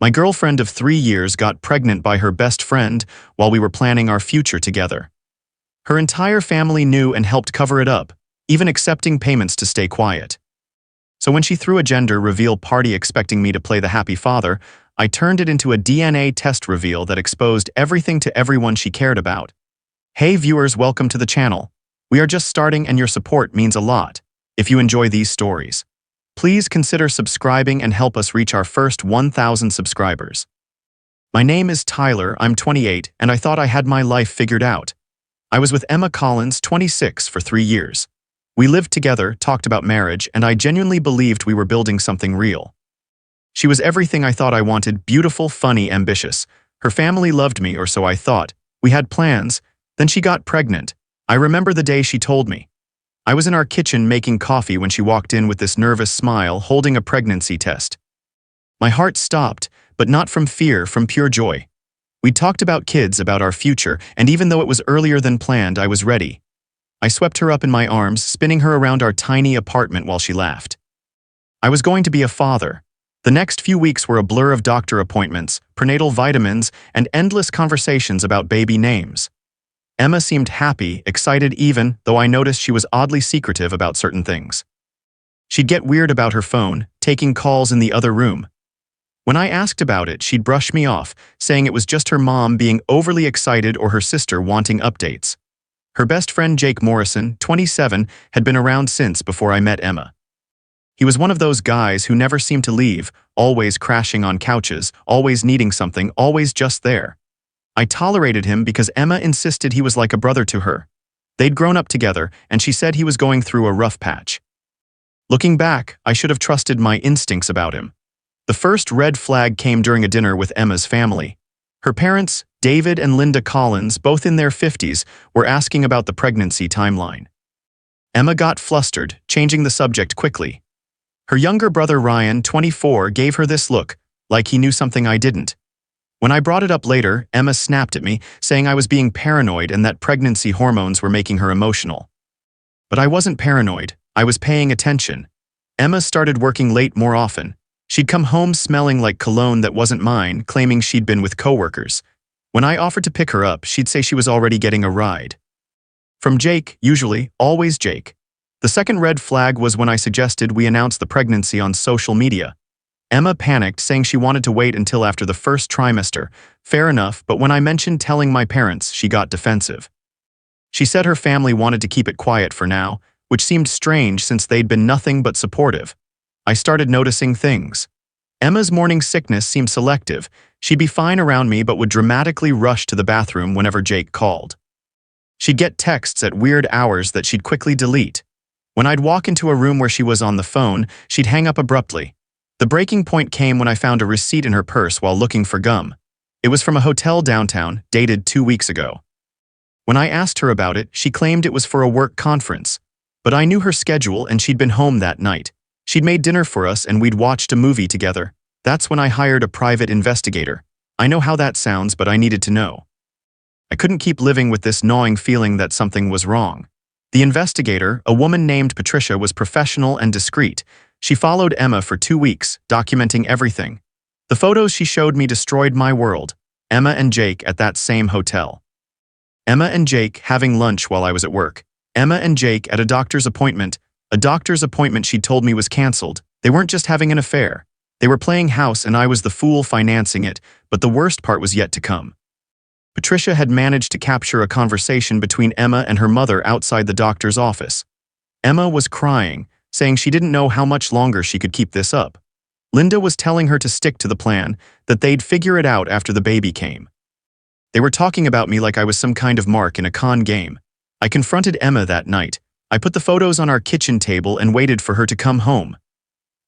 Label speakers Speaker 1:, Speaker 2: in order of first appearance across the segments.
Speaker 1: My girlfriend of 3 years got pregnant by her best friend while we were planning our future together. Her entire family knew and helped cover it up, even accepting payments to stay quiet. So when she threw a gender reveal party expecting me to play the happy father, I turned it into a DNA test reveal that exposed everything to everyone she cared about. Hey viewers, welcome to the channel. We are just starting and your support means a lot. If you enjoy these stories, please consider subscribing and help us reach our first 1,000 subscribers. My name is Tyler, I'm 28, and I thought I had my life figured out. I was with Emma Collins, 26, for 3 years. We lived together, talked about marriage, and I genuinely believed we were building something real. She was everything I thought I wanted, beautiful, funny, ambitious. Her family loved me, or so I thought. We had plans. Then she got pregnant. I remember the day she told me. I was in our kitchen making coffee when she walked in with this nervous smile, holding a pregnancy test. My heart stopped, but not from fear, from pure joy. We talked about kids, about our future, and even though it was earlier than planned, I was ready. I swept her up in my arms, spinning her around our tiny apartment while she laughed. I was going to be a father. The next few weeks were a blur of doctor appointments, prenatal vitamins, and endless conversations about baby names. Emma seemed happy, excited even, though I noticed she was oddly secretive about certain things. She'd get weird about her phone, taking calls in the other room. When I asked about it, she'd brush me off, saying it was just her mom being overly excited or her sister wanting updates. Her best friend Jake Morrison, 27, had been around since before I met Emma. He was one of those guys who never seemed to leave, always crashing on couches, always needing something, always just there. I tolerated him because Emma insisted he was like a brother to her. They'd grown up together, and she said he was going through a rough patch. Looking back, I should have trusted my instincts about him. The first red flag came during a dinner with Emma's family. Her parents, David and Linda Collins, both in their 50s, were asking about the pregnancy timeline. Emma got flustered, changing the subject quickly. Her younger brother Ryan, 24, gave her this look, like he knew something I didn't. When I brought it up later, Emma snapped at me, saying I was being paranoid and that pregnancy hormones were making her emotional. But I wasn't paranoid, I was paying attention. Emma started working late more often. She'd come home smelling like cologne that wasn't mine, claiming she'd been with coworkers. When I offered to pick her up, she'd say she was already getting a ride. From Jake, usually, always Jake. The second red flag was when I suggested we announce the pregnancy on social media. Emma panicked, saying she wanted to wait until after the first trimester. Fair enough, but when I mentioned telling my parents, she got defensive. She said her family wanted to keep it quiet for now, which seemed strange since they'd been nothing but supportive. I started noticing things. Emma's morning sickness seemed selective. She'd be fine around me but would dramatically rush to the bathroom whenever Jake called. She'd get texts at weird hours that she'd quickly delete. When I'd walk into a room where she was on the phone, she'd hang up abruptly. The breaking point came when I found a receipt in her purse while looking for gum. It was from a hotel downtown, dated 2 weeks ago. When I asked her about it, she claimed it was for a work conference. But I knew her schedule and she'd been home that night. She'd made dinner for us and we'd watched a movie together. That's when I hired a private investigator. I know how that sounds, but I needed to know. I couldn't keep living with this gnawing feeling that something was wrong. The investigator, a woman named Patricia, was professional and discreet. She followed Emma for 2 weeks, documenting everything. The photos she showed me destroyed my world. Emma and Jake at that same hotel. Emma and Jake having lunch while I was at work. Emma and Jake at a doctor's appointment. A doctor's appointment she'd told me was canceled. They weren't just having an affair. They were playing house and I was the fool financing it, but the worst part was yet to come. Patricia had managed to capture a conversation between Emma and her mother outside the doctor's office. Emma was crying, saying she didn't know how much longer she could keep this up. Linda was telling her to stick to the plan, that they'd figure it out after the baby came. They were talking about me like I was some kind of mark in a con game. I confronted Emma that night. I put the photos on our kitchen table and waited for her to come home.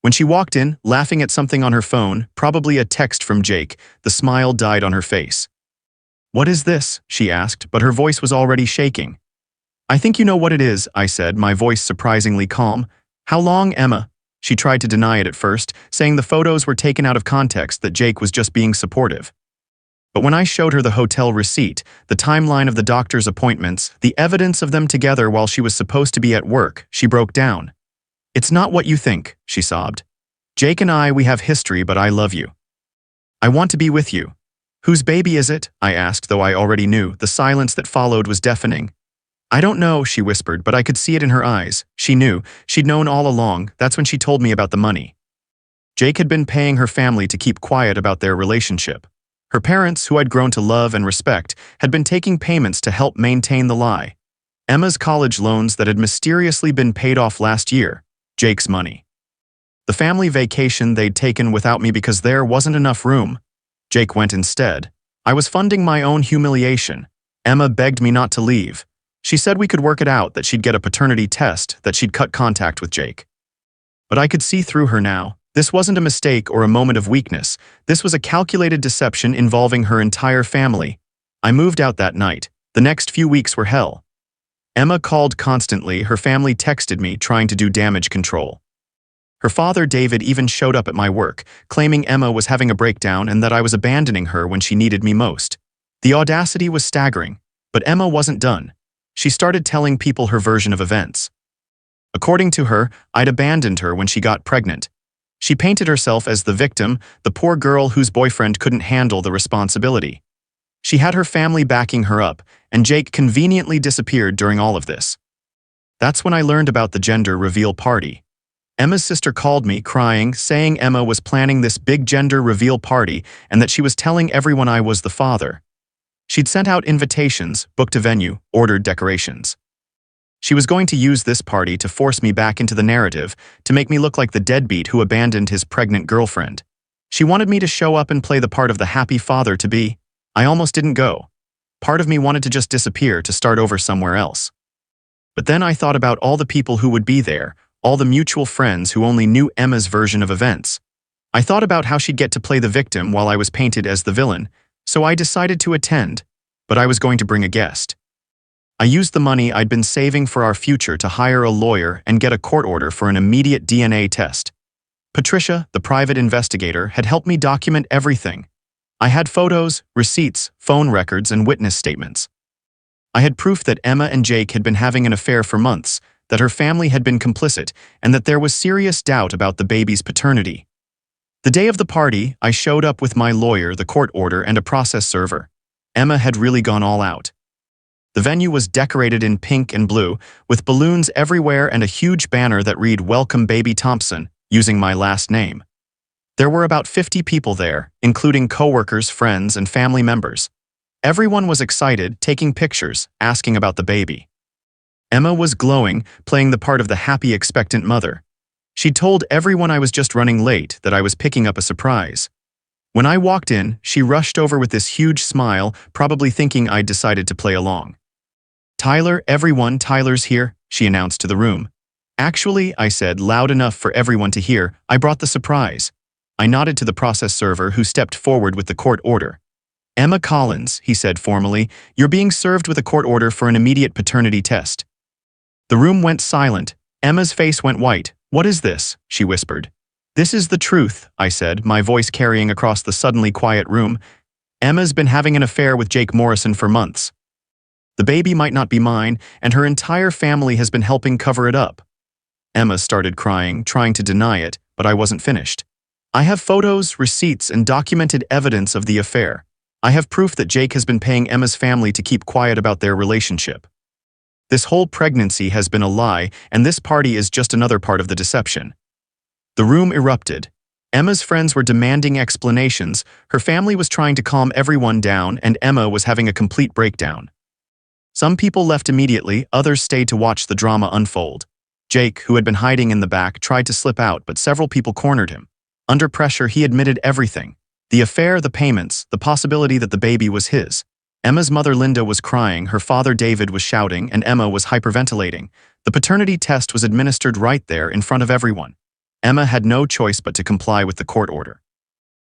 Speaker 1: When she walked in, laughing at something on her phone, probably a text from Jake, the smile died on her face. "What is this?" she asked, but her voice was already shaking. "I think you know what it is," I said, my voice surprisingly calm. "How long, Emma?" She tried to deny it at first, saying the photos were taken out of context, that Jake was just being supportive. But when I showed her the hotel receipt, the timeline of the doctor's appointments, the evidence of them together while she was supposed to be at work, she broke down. "It's not what you think," she sobbed. "Jake and I, we have history, but I love you." I want to be with you. Whose baby is it? I asked, though I already knew. The silence that followed was deafening. I don't know, she whispered, but I could see it in her eyes. She knew. She'd known all along. That's when she told me about the money. Jake had been paying her family to keep quiet about their relationship. Her parents, who I'd grown to love and respect, had been taking payments to help maintain the lie. Emma's college loans that had mysteriously been paid off last year. Jake's money. The family vacation they'd taken without me because there wasn't enough room. Jake went instead. I was funding my own humiliation. Emma begged me not to leave. She said we could work it out, that she'd get a paternity test, that she'd cut contact with Jake. But I could see through her now. This wasn't a mistake or a moment of weakness. This was a calculated deception involving her entire family. I moved out that night. The next few weeks were hell. Emma called constantly. Her family texted me, trying to do damage control. Her father, David, even showed up at my work, claiming Emma was having a breakdown and that I was abandoning her when she needed me most. The audacity was staggering, but Emma wasn't done. She started telling people her version of events. According to her, I'd abandoned her when she got pregnant. She painted herself as the victim, the poor girl whose boyfriend couldn't handle the responsibility. She had her family backing her up, and Jake conveniently disappeared during all of this. That's when I learned about the gender reveal party. Emma's sister called me, crying, saying Emma was planning this big gender reveal party and that she was telling everyone I was the father. She'd sent out invitations, booked a venue, ordered decorations. She was going to use this party to force me back into the narrative, to make me look like the deadbeat who abandoned his pregnant girlfriend. She wanted me to show up and play the part of the happy father-to-be. I almost didn't go. Part of me wanted to just disappear, to start over somewhere else. But then I thought about all the people who would be there, all the mutual friends who only knew Emma's version of events. I thought about how she'd get to play the victim while I was painted as the villain, so I decided to attend, but I was going to bring a guest. I used the money I'd been saving for our future to hire a lawyer and get a court order for an immediate DNA test. Patricia, the private investigator, had helped me document everything. I had photos, receipts, phone records, and witness statements. I had proof that Emma and Jake had been having an affair for months, that her family had been complicit, and that there was serious doubt about the baby's paternity. The day of the party, I showed up with my lawyer, the court order, and a process server. Emma had really gone all out. The venue was decorated in pink and blue, with balloons everywhere and a huge banner that read "Welcome Baby Thompson," using my last name. There were about 50 people there, including coworkers, friends, and family members. Everyone was excited, taking pictures, asking about the baby. Emma was glowing, playing the part of the happy, expectant mother. She told everyone I was just running late, that I was picking up a surprise. When I walked in, she rushed over with this huge smile, probably thinking I'd decided to play along. "Tyler, everyone, Tyler's here," she announced to the room. "Actually," I said, loud enough for everyone to hear, "I brought the surprise." I nodded to the process server, who stepped forward with the court order. "Emma Collins," he said formally, "you're being served with a court order for an immediate paternity test." The room went silent. Emma's face went white. "What is this?" she whispered. "This is the truth," I said, my voice carrying across the suddenly quiet room. "Emma's been having an affair with Jake Morrison for months. The baby might not be mine, and her entire family has been helping cover it up." Emma started crying, trying to deny it, but I wasn't finished. "I have photos, receipts, and documented evidence of the affair. I have proof that Jake has been paying Emma's family to keep quiet about their relationship. This whole pregnancy has been a lie, and this party is just another part of the deception." The room erupted. Emma's friends were demanding explanations, her family was trying to calm everyone down, and Emma was having a complete breakdown. Some people left immediately, others stayed to watch the drama unfold. Jake, who had been hiding in the back, tried to slip out, but several people cornered him. Under pressure, he admitted everything. The affair, the payments, the possibility that the baby was his. Emma's mother Linda was crying, her father David was shouting, and Emma was hyperventilating. The paternity test was administered right there in front of everyone. Emma had no choice but to comply with the court order.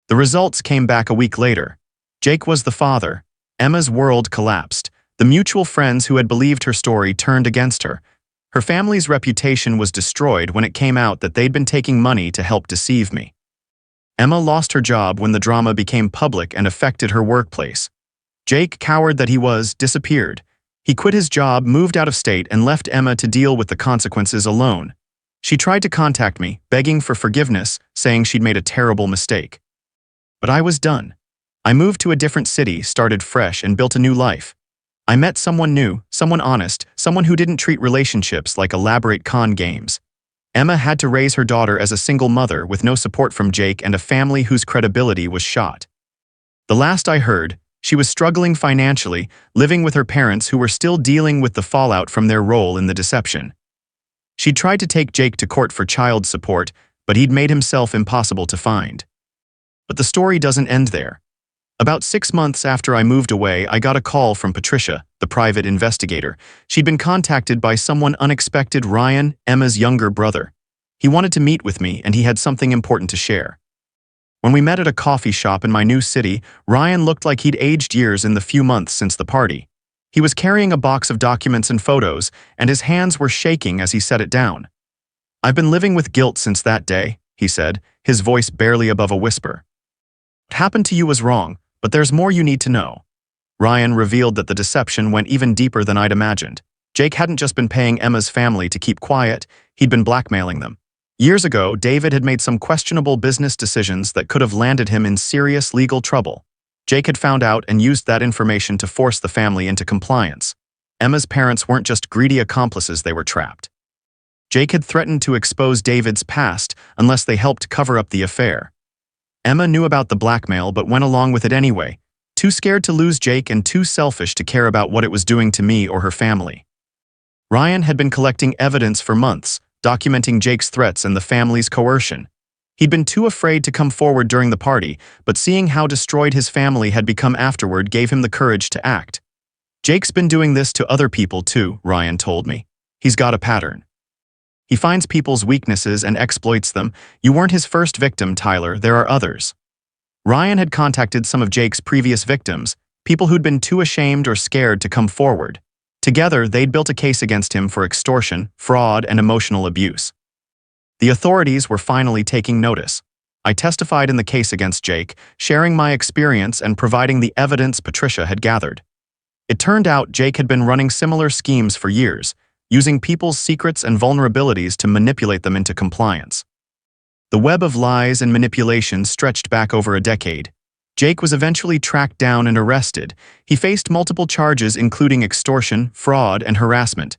Speaker 1: The results came back a week later. Jake was the father. Emma's world collapsed. The mutual friends who had believed her story turned against her. Her family's reputation was destroyed when it came out that they'd been taking money to help deceive me. Emma lost her job when the drama became public and affected her workplace. Jake, coward that he was, disappeared. He quit his job, moved out of state, and left Emma to deal with the consequences alone. She tried to contact me, begging for forgiveness, saying she'd made a terrible mistake. But I was done. I moved to a different city, started fresh, and built a new life. I met someone new, someone honest, someone who didn't treat relationships like elaborate con games. Emma had to raise her daughter as a single mother with no support from Jake and a family whose credibility was shot. The last I heard, she was struggling financially, living with her parents who were still dealing with the fallout from their role in the deception. She tried to take Jake to court for child support, but he'd made himself impossible to find. But the story doesn't end there. About 6 months after I moved away, I got a call from Patricia, the private investigator. She'd been contacted by someone unexpected, Ryan, Emma's younger brother. He wanted to meet with me, and he had something important to share. When we met at a coffee shop in my new city, Ryan looked like he'd aged years in the few months since the party. He was carrying a box of documents and photos, and his hands were shaking as he set it down. "I've been living with guilt since that day," he said, his voice barely above a whisper. "What happened to you was wrong, but there's more you need to know." Ryan revealed that the deception went even deeper than I'd imagined. Jake hadn't just been paying Emma's family to keep quiet, he'd been blackmailing them. Years ago, David had made some questionable business decisions that could have landed him in serious legal trouble. Jake had found out and used that information to force the family into compliance. Emma's parents weren't just greedy accomplices, they were trapped. Jake had threatened to expose David's past unless they helped cover up the affair. Emma knew about the blackmail but went along with it anyway, too scared to lose Jake and too selfish to care about what it was doing to me or her family. Ryan had been collecting evidence for months, documenting Jake's threats and the family's coercion. He'd been too afraid to come forward during the party, but seeing how destroyed his family had become afterward gave him the courage to act. "Jake's been doing this to other people too," Ryan told me. "He's got a pattern. He finds people's weaknesses and exploits them. You weren't his first victim, Tyler, there are others." Ryan had contacted some of Jake's previous victims, people who'd been too ashamed or scared to come forward. Together, they'd built a case against him for extortion, fraud, and emotional abuse. The authorities were finally taking notice. I testified in the case against Jake, sharing my experience and providing the evidence Patricia had gathered. It turned out Jake had been running similar schemes for years, using people's secrets and vulnerabilities to manipulate them into compliance. The web of lies and manipulation stretched back over a decade. Jake was eventually tracked down and arrested. He faced multiple charges including extortion, fraud, and harassment.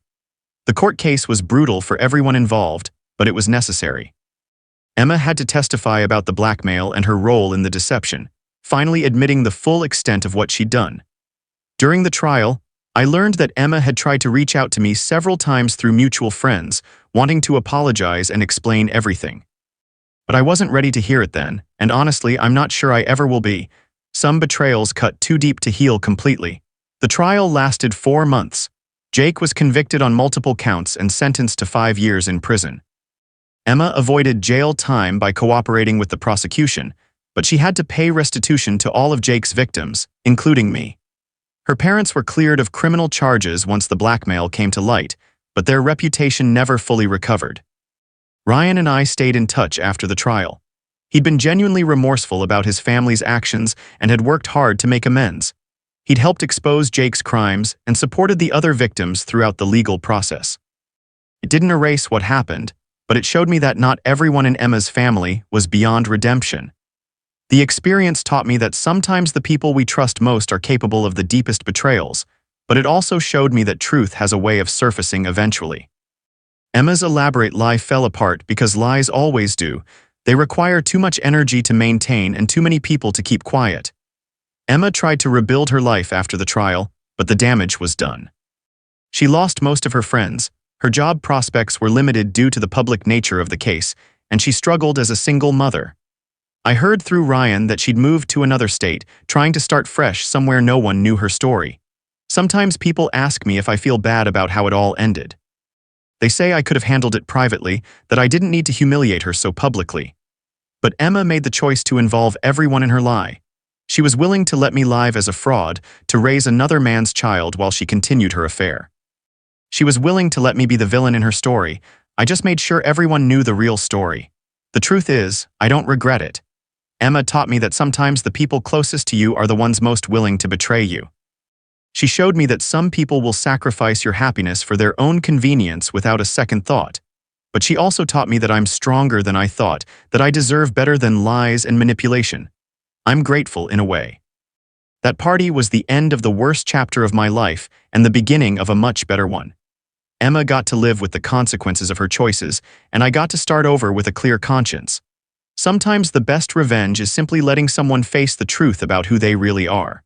Speaker 1: The court case was brutal for everyone involved, but it was necessary. Emma had to testify about the blackmail and her role in the deception, finally admitting the full extent of what she'd done. During the trial, I learned that Emma had tried to reach out to me several times through mutual friends, wanting to apologize and explain everything. But I wasn't ready to hear it then, and honestly, I'm not sure I ever will be. Some betrayals cut too deep to heal completely. The trial lasted 4 months. Jake was convicted on multiple counts and sentenced to 5 years in prison. Emma avoided jail time by cooperating with the prosecution, but she had to pay restitution to all of Jake's victims, including me. Her parents were cleared of criminal charges once the blackmail came to light, but their reputation never fully recovered. Ryan and I stayed in touch after the trial. He'd been genuinely remorseful about his family's actions and had worked hard to make amends. He'd helped expose Jake's crimes and supported the other victims throughout the legal process. It didn't erase what happened, but it showed me that not everyone in Emma's family was beyond redemption. The experience taught me that sometimes the people we trust most are capable of the deepest betrayals, but it also showed me that truth has a way of surfacing eventually. Emma's elaborate lie fell apart because lies always do. They require too much energy to maintain and too many people to keep quiet. Emma tried to rebuild her life after the trial, but the damage was done. She lost most of her friends, her job prospects were limited due to the public nature of the case, and she struggled as a single mother. I heard through Ryan that she'd moved to another state, trying to start fresh somewhere no one knew her story. Sometimes people ask me if I feel bad about how it all ended. They say I could have handled it privately, that I didn't need to humiliate her so publicly. But Emma made the choice to involve everyone in her lie. She was willing to let me live as a fraud, to raise another man's child while she continued her affair. She was willing to let me be the villain in her story. I just made sure everyone knew the real story. The truth is, I don't regret it. Emma taught me that sometimes the people closest to you are the ones most willing to betray you. She showed me that some people will sacrifice your happiness for their own convenience without a second thought. But she also taught me that I'm stronger than I thought, that I deserve better than lies and manipulation. I'm grateful in a way. That party was the end of the worst chapter of my life and the beginning of a much better one. Emma got to live with the consequences of her choices, and I got to start over with a clear conscience. Sometimes the best revenge is simply letting someone face the truth about who they really are.